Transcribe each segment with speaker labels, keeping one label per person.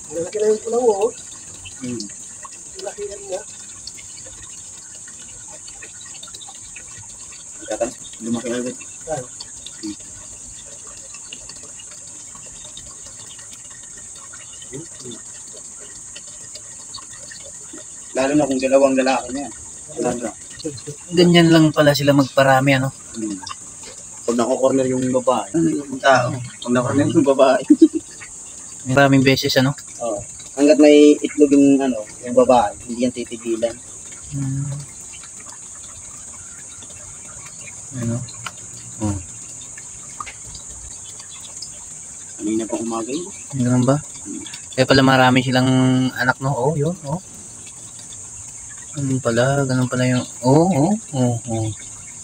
Speaker 1: Malaki na yung pulang mo. Malaki na niya.
Speaker 2: Lumaki agad. Lalo na kung dalawang lalaki na yan.
Speaker 3: Ganyan lang pala sila magparami, ano?
Speaker 2: Pag nako-corner yung babae, yung tao. Pag nako-corner yung babae.
Speaker 3: Maraming beses, ano?
Speaker 2: Oo. Hanggat may itlog yung yung babae, hindi yan titigilan.
Speaker 3: Ano? Oh.
Speaker 2: Kanina pa umaga yun.
Speaker 3: Ganun ba? Kaya pala marami silang anak, no? Oh, yun, oh. Ganun pala yung... Oo.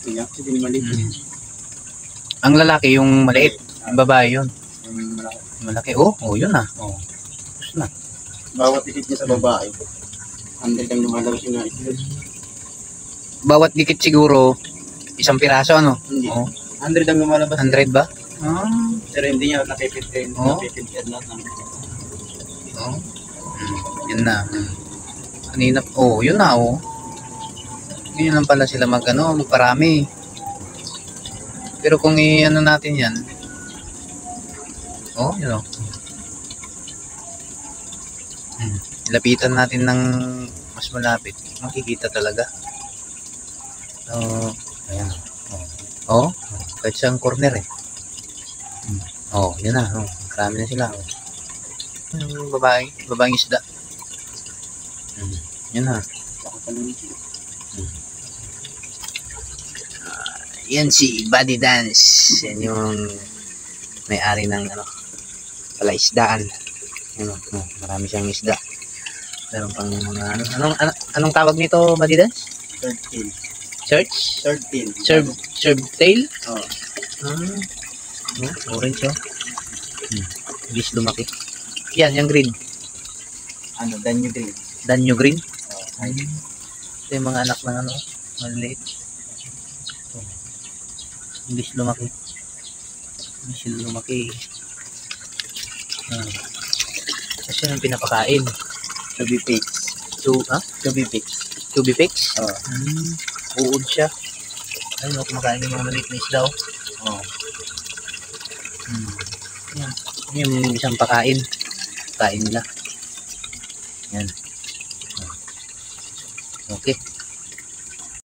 Speaker 2: Hindi din maliit.
Speaker 3: Ang lalaki yung maliit, ang babae yun.
Speaker 2: Yung malaki.
Speaker 3: Malaki, oh, yun na. Oh. Tapos na.
Speaker 2: Bawat dikit niya sa babae, 100 ang lumalabas yung itlog.
Speaker 3: Bawat dikit siguro, isang piraso, ano?
Speaker 2: Hindi.
Speaker 3: Oh.
Speaker 2: 100 ang lumalabas.
Speaker 3: 100 ba?
Speaker 2: Pero hindi niya nakipit-pit.
Speaker 3: Oo.
Speaker 2: Nakipit-pit lahat ng...
Speaker 3: Oh. Yun na. Kanina, yun na, oh. Ganyan lang pala sila magparami. Pero kung i-ano natin yan, yun, oh. Lapitan natin ng mas malapit, makikita talaga. So, ayan. Kahit siyang corner eh. Yun na. Marami na sila. Yung babaeng isda. Yun na. Yan si Buddy Dance. Yan yung may-ari ng palaisdaan. Marami siyang isda. Meron pang mga anong tawag nito, Buddy Dance?
Speaker 2: Third tail.
Speaker 3: Search?
Speaker 2: Third tail.
Speaker 3: Serve tail?
Speaker 2: Oo.
Speaker 3: Orange, oh. Bilis lumaki. Yan, yung green.
Speaker 2: Danyo green.
Speaker 3: Danyo green? Ito yung mga anak ng maliit. Bilis lumaki. Kasi yung pinapakain.
Speaker 2: Chubby pigs. Chubby pigs.
Speaker 3: Chubby pigs?
Speaker 2: Oo.
Speaker 3: Uod siya. Ayun, kumakain yung mga maliit na isda, oh. Yan. Yung isang pakain. Kain nila. Yan. Okay.